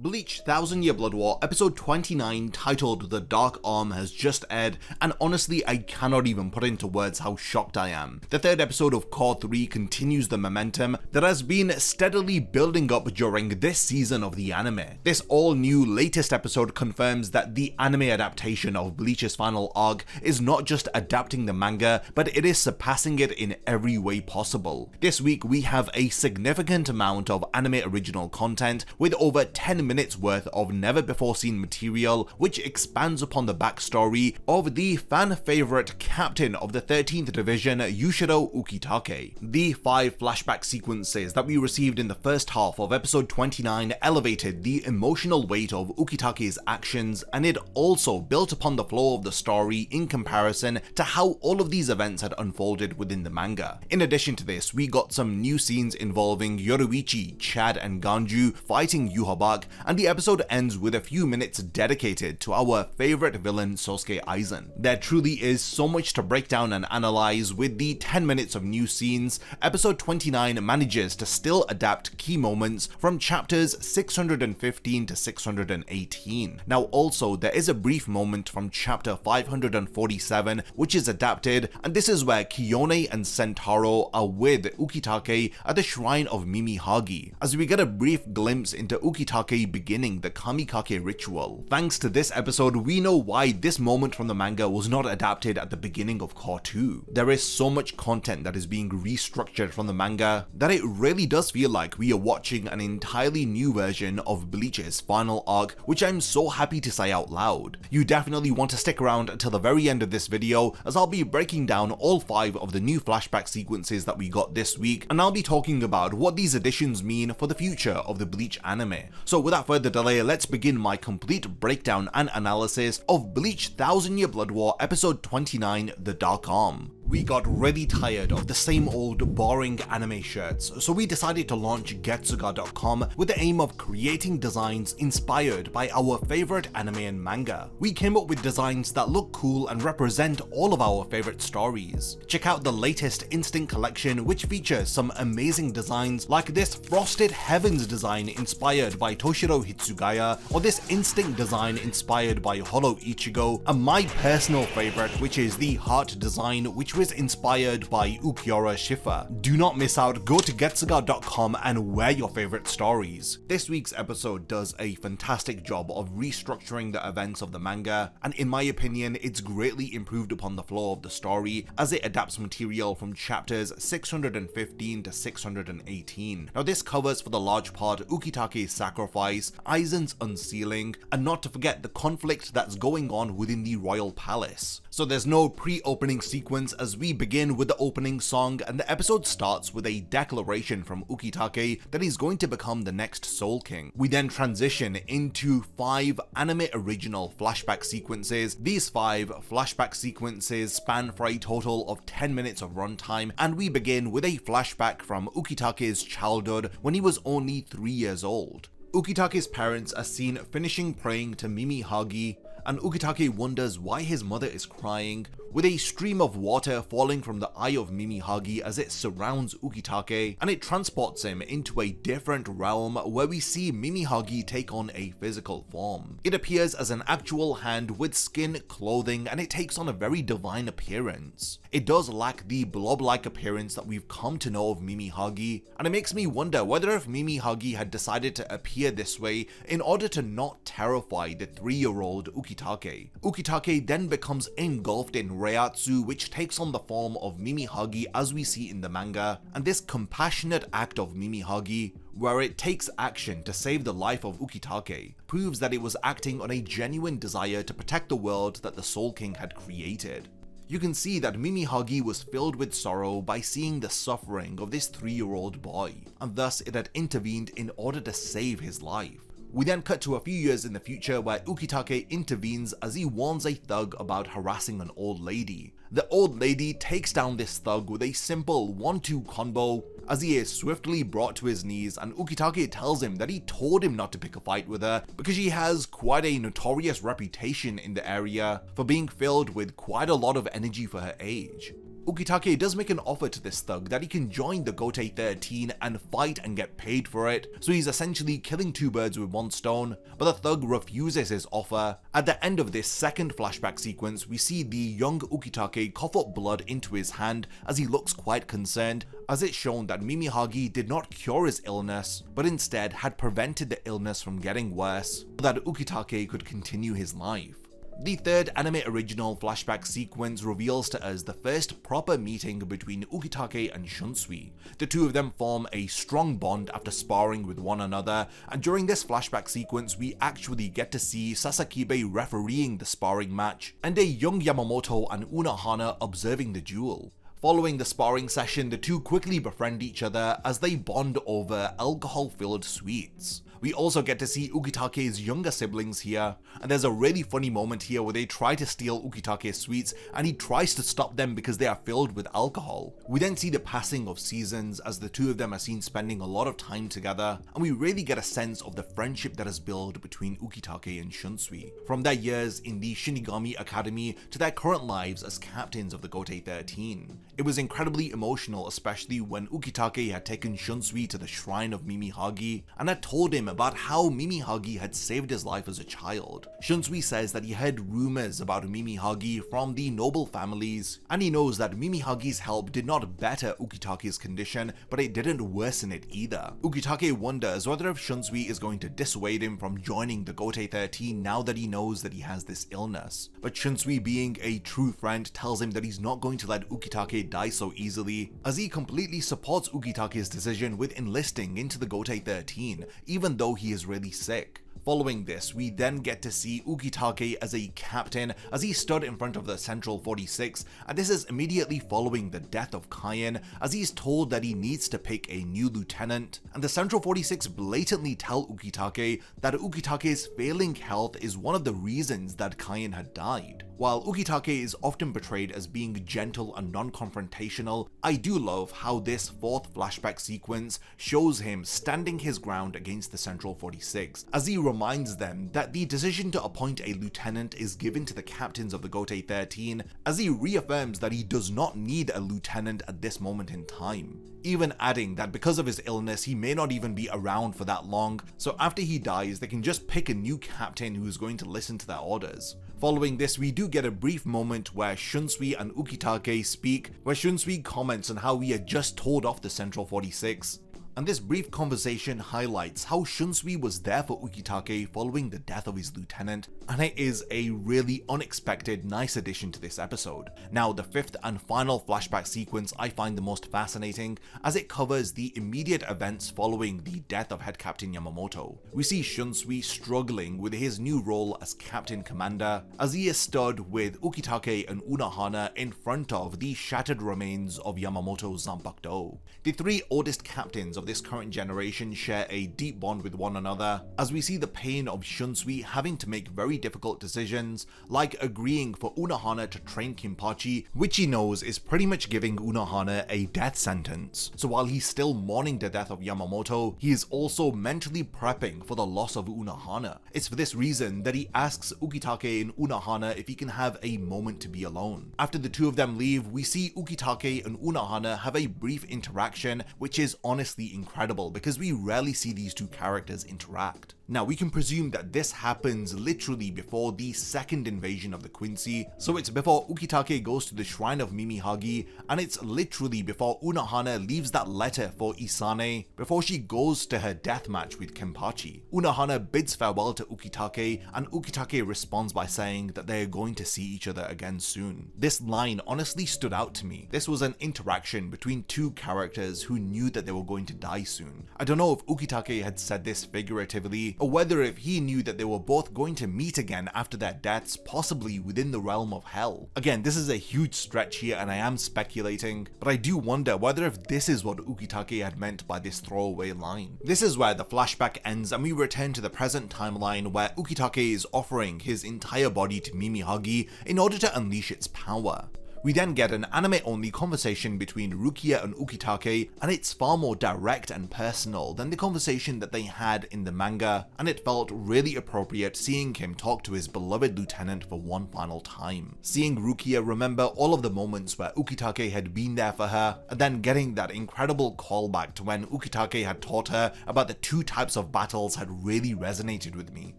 Bleach 1000 Year Blood War episode 29 titled The Dark Arm has just aired, and honestly I cannot even put into words how shocked I am. The third episode of Core 3 continues the momentum that has been steadily building up during this season of the anime. This all new latest episode confirms that the anime adaptation of Bleach's final arc is not just adapting the manga, but it is surpassing it in every way possible. This week we have a significant amount of anime original content with over 10 minutes worth of never before seen material which expands upon the backstory of the fan favorite captain of the 13th Division Yushiro Ukitake. The 5 flashback sequences that we received in the first half of episode 29 elevated the emotional weight of Ukitake's actions, and it also built upon the flow of the story in comparison to how all of these events had unfolded within the manga. In addition to this, we got some new scenes involving Yoruichi, Chad and Ganju fighting Yhwach, and the episode ends with a few minutes dedicated to our favorite villain Sosuke Eisen. There truly is so much to break down and analyze. With the 10 minutes of new scenes, episode 29 manages to still adapt key moments from chapters 615 to 618. Now also, there is a brief moment from chapter 547 which is adapted, and this is where Kiyone and Sentaro are with Ukitake at the shrine of Mimihagi, as we get a brief glimpse into Ukitake beginning the Kamikake ritual. Thanks to this episode, we know why this moment from the manga was not adapted at the beginning of Core 2. There is so much content that is being restructured from the manga that it really does feel like we are watching an entirely new version of Bleach's final arc, which I'm so happy to say out loud. You definitely want to stick around until the very end of this video, as I'll be breaking down all 5 of the new flashback sequences that we got this week, and I'll be talking about what these additions mean for the future of the Bleach anime. So without further delay, let's begin my complete breakdown and analysis of Bleach 1000 Year Blood War episode 29, The Dark Arm. We got really tired of the same old boring anime shirts, so we decided to launch Getsuga.com with the aim of creating designs inspired by our favorite anime and manga. We came up with designs that look cool and represent all of our favorite stories. Check out the latest Instinct collection, which features some amazing designs like this Frosted Heavens design inspired by Toshiro Hitsugaya, or this Instinct design inspired by Holo Ichigo, and my personal favorite, which is the Heart design, which was inspired by Ukiura Shifa. Do not miss out, go to Getsuga.com and wear your favorite stories. This week's episode does a fantastic job of restructuring the events of the manga, and in my opinion it's greatly improved upon the flow of the story as it adapts material from chapters 615 to 618. Now this covers for the large part Ukitake's sacrifice, Aizen's unsealing, and not to forget the conflict that's going on within the royal palace. So there's no pre-opening sequence as we begin with the opening song, and the episode starts with a declaration from Ukitake that he's going to become the next Soul King. We then transition into 5 anime original flashback sequences. These 5 flashback sequences span for a total of 10 minutes of runtime, and we begin with a flashback from Ukitake's childhood when he was only 3 years old. Ukitake's parents are seen finishing praying to Mimihagi, and Ukitake wonders why his mother is crying, with a stream of water falling from the eye of Mimihagi as it surrounds Ukitake, and it transports him into a different realm where we see Mimihagi take on a physical form. It appears as an actual hand with skin, clothing, and it takes on a very divine appearance. It does lack the blob-like appearance that we've come to know of Mimihagi, and it makes me wonder whether if Mimihagi had decided to appear this way in order to not terrify the 3-year-old Ukitake. Ukitake then becomes engulfed in Reiatsu, which takes on the form of Mimihagi as we see in the manga, and this compassionate act of Mimihagi, where it takes action to save the life of Ukitake, proves that it was acting on a genuine desire to protect the world that the Soul King had created. You can see that Mimihagi was filled with sorrow by seeing the suffering of this 3-year-old boy, and thus it had intervened in order to save his life. We then cut to a few years in the future where Ukitake intervenes as he warns a thug about harassing an old lady. The old lady takes down this thug with a simple 1-2 combo as he is swiftly brought to his knees, and Ukitake tells him that he told him not to pick a fight with her because she has quite a notorious reputation in the area for being filled with quite a lot of energy for her age. Ukitake does make an offer to this thug that he can join the Gotei 13 and fight and get paid for it, so he's essentially killing two birds with one stone, but the thug refuses his offer. At the end of this second flashback sequence, we see the young Ukitake cough up blood into his hand as he looks quite concerned, as it's shown that Mimihagi did not cure his illness, but instead had prevented the illness from getting worse, so that Ukitake could continue his life. The third anime original flashback sequence reveals to us the first proper meeting between Ukitake and Shunsui. The two of them form a strong bond after sparring with one another, and during this flashback sequence we actually get to see Sasakibe refereeing the sparring match, and a young Yamamoto and Unohana observing the duel. Following the sparring session, the two quickly befriend each other as they bond over alcohol-filled sweets. We also get to see Ukitake's younger siblings here, and there's a really funny moment here where they try to steal Ukitake's sweets and he tries to stop them because they are filled with alcohol. We then see the passing of seasons as the two of them are seen spending a lot of time together, and we really get a sense of the friendship that is built between Ukitake and Shunsui, from their years in the Shinigami Academy to their current lives as captains of the Gotei 13. It was incredibly emotional, especially when Ukitake had taken Shunsui to the shrine of Mimihagi and had told him about how Mimihagi had saved his life as a child. Shunsui says that he heard rumors about Mimihagi from the noble families, and he knows that Mimihagi's help did not better Ukitake's condition, but it didn't worsen it either. Ukitake wonders whether if Shunsui is going to dissuade him from joining the Gotei 13 now that he knows that he has this illness. But Shunsui, being a true friend, tells him that he's not going to let Ukitake die so easily, as he completely supports Ukitake's decision with enlisting into the Gotei 13, even though he is really sick. Following this, we then get to see Ukitake as a captain as he stood in front of the Central 46, and this is immediately following the death of Kaien, as he's told that he needs to pick a new lieutenant, and the Central 46 blatantly tell Ukitake that Ukitake's failing health is one of the reasons that Kaien had died. While Ukitake is often portrayed as being gentle and non-confrontational, I do love how this fourth flashback sequence shows him standing his ground against the Central 46, as he reminds them that the decision to appoint a lieutenant is given to the captains of the Gotei 13, as he reaffirms that he does not need a lieutenant at this moment in time, even adding that because of his illness he may not even be around for that long, so after he dies they can just pick a new captain who is going to listen to their orders. Following this, we do get a brief moment where Shunsui and Ukitake speak, where Shunsui comments on how he had just told off the Central 46. And this brief conversation highlights how Shunsui was there for Ukitake following the death of his lieutenant, and it is a really unexpected nice addition to this episode. Now, the fifth and final flashback sequence I find the most fascinating, as it covers the immediate events following the death of Head Captain Yamamoto. We see Shunsui struggling with his new role as Captain Commander, as he is stood with Ukitake and Unohana in front of the shattered remains of Yamamoto's Zanpakuto. The three oldest captains of this current generation share a deep bond with one another, as we see the pain of Shunsui having to make very difficult decisions, like agreeing for Unohana to train Kinpachi, which he knows is pretty much giving Unohana a death sentence. So while he's still mourning the death of Yamamoto, he is also mentally prepping for the loss of Unohana. It's for this reason that he asks Ukitake and Unohana if he can have a moment to be alone. After the two of them leave, we see Ukitake and Unohana have a brief interaction, which is honestly incredible because we rarely see these two characters interact. Now, we can presume that this happens literally before the second invasion of the Quincy, so it's before Ukitake goes to the shrine of Mimihagi, and it's literally before Unohana leaves that letter for Isane before she goes to her death match with Kenpachi. Unohana bids farewell to Ukitake, and Ukitake responds by saying that they are going to see each other again soon. This line honestly stood out to me. This was an interaction between two characters who knew that they were going to die soon. I don't know if Ukitake had said this figuratively, or whether if he knew that they were both going to meet again after their deaths, possibly within the realm of hell. Again, this is a huge stretch here and I am speculating, but I do wonder whether if this is what Ukitake had meant by this throwaway line. This is where the flashback ends and we return to the present timeline where Ukitake is offering his entire body to Mimihagi in order to unleash its power. We then get an anime-only conversation between Rukia and Ukitake, and it's far more direct and personal than the conversation that they had in the manga, and it felt really appropriate seeing him talk to his beloved lieutenant for one final time. Seeing Rukia remember all of the moments where Ukitake had been there for her, and then getting that incredible callback to when Ukitake had taught her about the two types of battles had really resonated with me.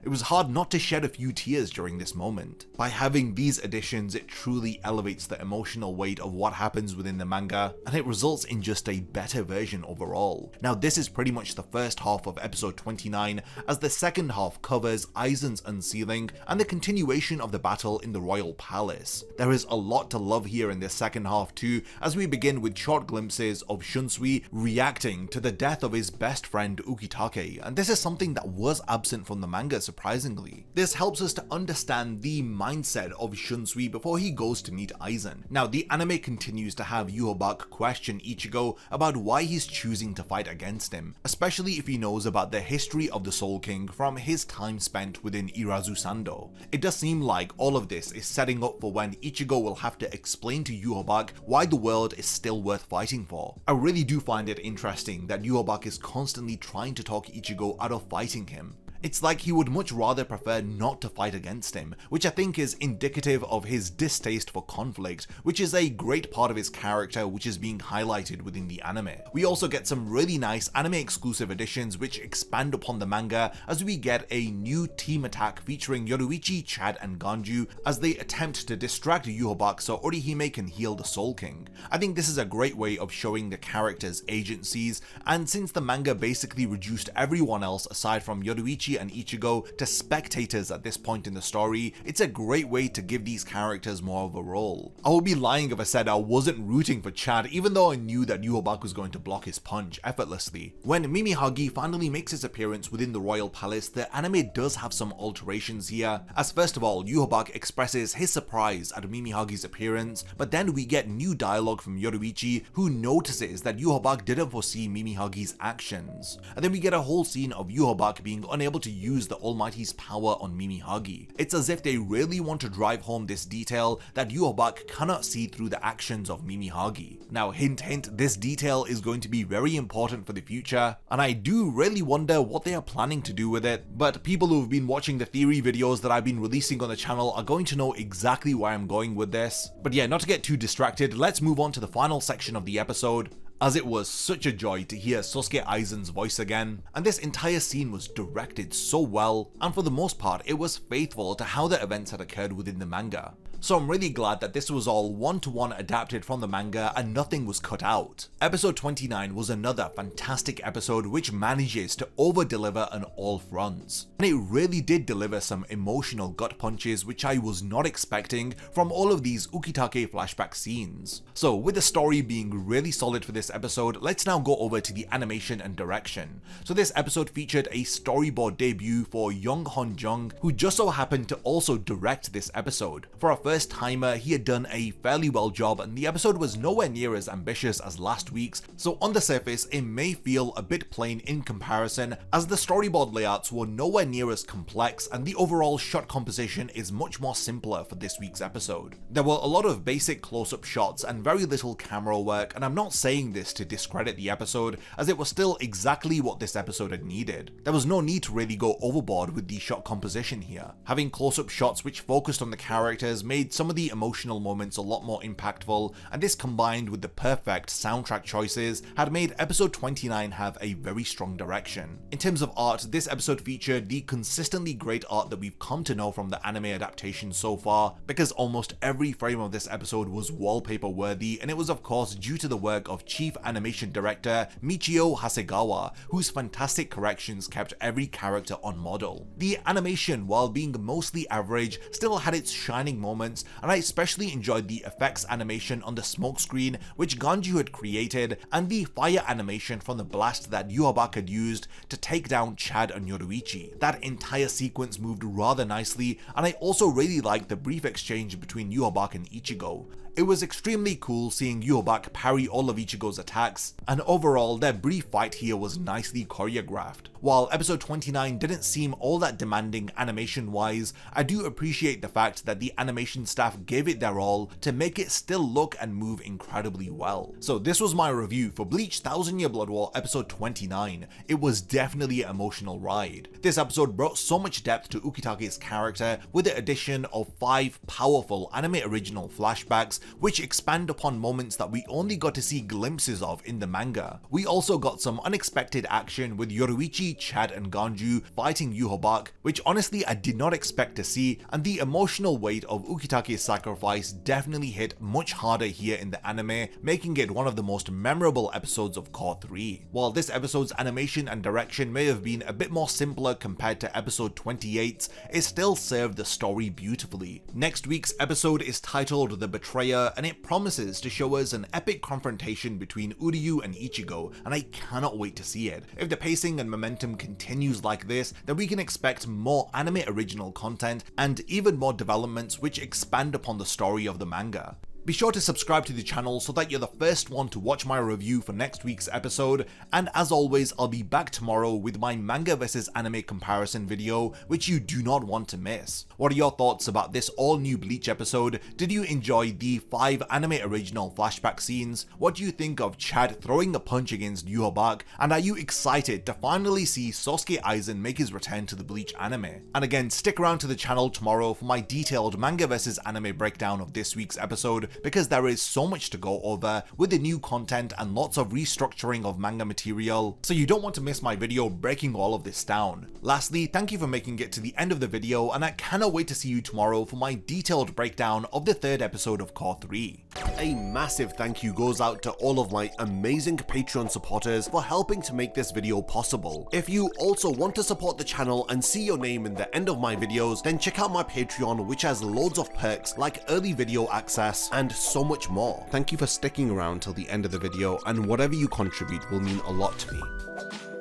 It was hard not to shed a few tears during this moment. By having these additions, it truly elevates the emotional weight of what happens within the manga, and it results in just a better version overall. Now this is pretty much the first half of episode 29, as the second half covers Eisen's unsealing and the continuation of the battle in the royal palace. There is a lot to love here in this second half too, as we begin with short glimpses of Shunsui reacting to the death of his best friend Ukitake, and this is something that was absent from the manga surprisingly. This helps us to understand the mindset of Shunsui before he goes to meet Eisen. Now the anime continues to have Yhwach question Ichigo about why he's choosing to fight against him, especially if he knows about the history of the Soul King from his time spent within Irazu Sando. It does seem like all of this is setting up for when Ichigo will have to explain to Yhwach why the world is still worth fighting for. I really do find it interesting that Yhwach is constantly trying to talk Ichigo out of fighting him. It's like he would much rather prefer not to fight against him, which I think is indicative of his distaste for conflict, which is a great part of his character which is being highlighted within the anime. We also get some really nice anime exclusive additions which expand upon the manga, as we get a new team attack featuring Yoruichi, Chad and Ganju as they attempt to distract Yhwach so Orihime can heal the Soul King. I think this is a great way of showing the characters' agencies, and since the manga basically reduced everyone else aside from Yoruichi and Ichigo to spectators at this point in the story, it's a great way to give these characters more of a role. I would be lying if I said I wasn't rooting for Chad, even though I knew that Yhwach was going to block his punch effortlessly. When Mimihagi finally makes his appearance within the royal palace, the anime does have some alterations here, as first of all Yhwach expresses his surprise at Mimihagi's appearance, but then we get new dialogue from Yoruichi, who notices that Yhwach didn't foresee Mimihagi's actions, and then we get a whole scene of Yhwach being unable to use the Almighty's power on Mimihagi. It's as if they really want to drive home this detail that Yhwach cannot see through the actions of Mimihagi. Now hint hint, this detail is going to be very important for the future, and I do really wonder what they are planning to do with it, but people who have been watching the theory videos that I've been releasing on the channel are going to know exactly where I'm going with this. But yeah, not to get too distracted, let's move on to the final section of the episode, as it was such a joy to hear Sosuke Aizen's voice again, and this entire scene was directed so well, and for the most part it was faithful to how the events had occurred within the manga. So I'm really glad that this was all one-to-one adapted from the manga and nothing was cut out. Episode 29 was another fantastic episode which manages to over-deliver on all fronts. And it really did deliver some emotional gut punches which I was not expecting from all of these Ukitake flashback scenes. So with the story being really solid for this episode, let's now go over to the animation and direction. So this episode featured a storyboard debut for Young Hon Jung, who just so happened to also direct this episode. For a first timer, he had done a fairly well job, and the episode was nowhere near as ambitious as last week's, so on the surface it may feel a bit plain in comparison, as the storyboard layouts were nowhere near as complex and the overall shot composition is much more simpler for this week's episode. There were a lot of basic close-up shots and very little camera work, and I'm not saying this to discredit the episode, as it was still exactly what this episode had needed. There was no need to really go overboard with the shot composition here. Having close-up shots which focused on the characters made some of the emotional moments a lot more impactful, and this combined with the perfect soundtrack choices had made episode 29 have a very strong direction. In terms of art, this episode featured the consistently great art that we've come to know from the anime adaptation so far, because almost every frame of this episode was wallpaper worthy, and it was of course due to the work of chief animation director Michio Hasegawa, whose fantastic corrections kept every character on model. The animation, while being mostly average, still had its shining moments, and I especially enjoyed the effects animation on the smoke screen which Ganju had created, and the fire animation from the blast that Yhwach had used to take down Chad and Yoruichi. That entire sequence moved rather nicely, and I also really liked the brief exchange between Yhwach and Ichigo. It was extremely cool seeing Yhwach parry all of Ichigo's attacks, and overall their brief fight here was nicely choreographed. While episode 29 didn't seem all that demanding animation wise, I do appreciate the fact that the animation staff gave it their all to make it still look and move incredibly well. So this was my review for Bleach 1000 Year Blood War episode 29. It was definitely an emotional ride. This episode brought so much depth to UKITAKE'S character with the addition of 5 powerful anime original flashbacks which expand upon moments that we only got to see glimpses of in the manga. We also got some unexpected action with Yoruichi, Chad and Ganju fighting Yhwach, which honestly I did not expect to see, and the emotional weight of UKITAKE'S sacrifice definitely hit much harder here in the anime, making it one of the most memorable episodes of Core 3. While this episode's animation and direction may have been a bit more simpler compared to episode 28's, it still served the story beautifully. Next week's episode is titled The Betrayer, and it promises to show us an epic confrontation between Uryu and Ichigo, and I cannot wait to see it. If the pacing and momentum continues like this, then we can expect more anime original content and even more developments which expand upon the story of the manga. Be sure to subscribe to the channel so that you're the first one to watch my review for next week's episode, and as always I'll be back tomorrow with my manga vs anime comparison video which you do not want to miss. What are your thoughts about this all new Bleach episode? Did you enjoy the 5 anime original flashback scenes? What do you think of Chad throwing a punch against Yhwach? And are you excited to finally see Sosuke Eisen make his return to the Bleach anime? And again, stick around to the channel tomorrow for my detailed manga vs anime breakdown of this week's episode, because there is so much to go over with the new content and lots of restructuring of manga material, so you don't want to miss my video breaking all of this down. Lastly, thank you for making it to the end of the video, and I cannot wait to see you tomorrow for my detailed breakdown of the 3rd episode of Core 3. A massive thank you goes out to all of my amazing Patreon supporters for helping to make this video possible. If you also want to support the channel and see your name in the end of my videos, then check out my Patreon, which has loads of perks like early video access and so much more. Thank you for sticking around till the end of the video, and whatever you contribute will mean a lot to me.